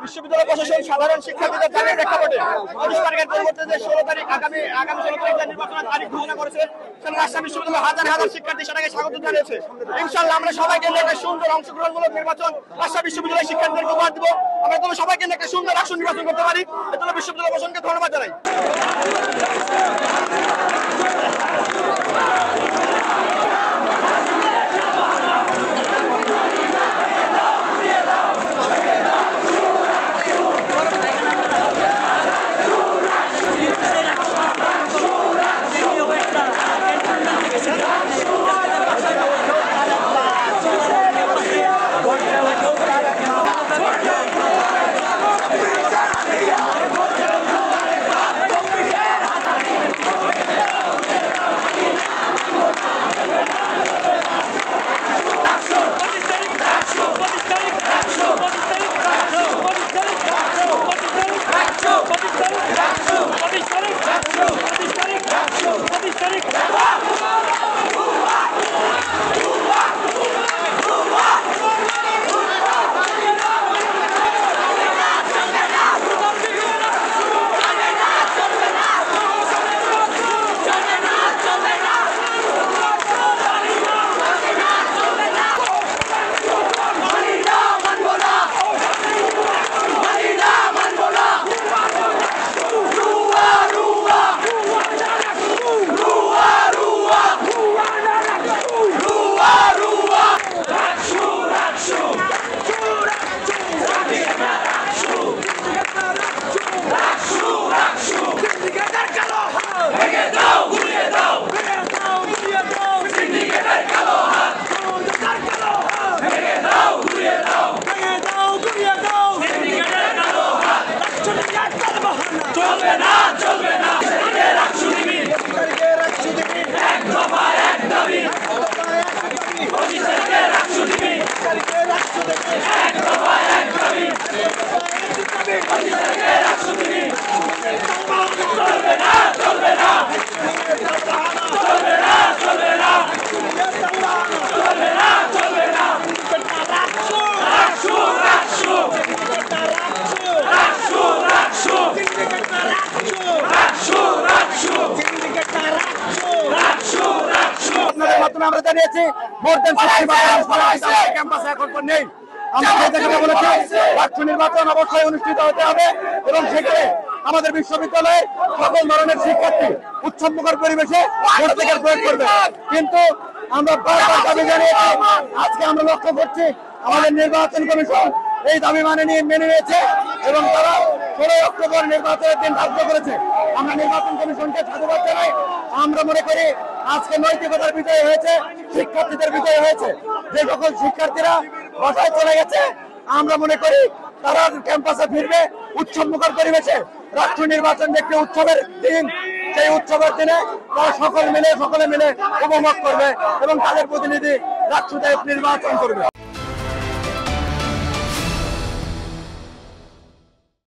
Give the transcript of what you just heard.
বিশ্ববিদ্যালয় প্রশাসন সাধারণ শিক্ষার্থীদের দাবির প্রেক্ষাপটে 25 তারিখের পরিবর্তে যে 16 তারিখ আগামী 16 তারিখ নির্বাচনের তারিখ ঘোষণা করেছে, সেখানে রাজশাহী বিশ্ববিদ্যালয় হাজার হাজার শিক্ষার্থী সেটাকে স্বাগত জানিয়েছে। ইনশাআল্লাহ আমরা সবাইকে নিয়ে একটা সুন্দর অংশগ্রহণমূলক নির্বাচন রাজশাহী বিশ্ববিদ্যালয় শিক্ষার্থীদেরকে উপহার দিব। আমরা তবে সবাইকে নিয়ে একটা সুন্দর আসন নির্বাচন করতে পারি, এজন্য বিশ্ববিদ্যালয় প্রশাসনকে ধন্যবাদ জানাই। আমরা জানিয়েছি মোর দেন 60 ক্যাম্পাসে এখন পর নেই। আমরা বলেছি রাষ্ট্র নির্বাচন অবশ্যই অনুষ্ঠিত হতে হবে এবং সেখানে আমাদের বিশ্ববিদ্যালয়ে সকল ধরনের শিক্ষার্থী উৎসবমুখর পরিবেশে ভোটাধিকার প্রয়োগ করবে। কিন্তু আমরা বারবার দাবি জানিয়েছি, আজকে আমরা লক্ষ্য করছি আমাদের নির্বাচন কমিশন এই দাবি মেনে নিয়েছে এবং তারা 16 অক্টোবর নির্বাচনের দিন ধার্য করেছে। আমরা নির্বাচন কমিশনকে সাধুবাদ জানাই। আমরা মনে করি আজকে নৈতিকতার বিজয় হয়েছে, শিক্ষার্থীদের বিজয় হয়েছে। যে সকল শিক্ষার্থীরা বাসায় চলে গেছে, আমরা মনে করি তারা ক্যাম্পাসে ফিরবে উৎসবমুখর পরিবেশে। রাষ্ট্র নির্বাচন একটি উৎসবের দিন, সেই উৎসবের দিনে তারা সকলে মিলে উপভোগ করবে এবং তাদের প্রতিনিধি রাষ্ট্রতে নির্বাচন করবে।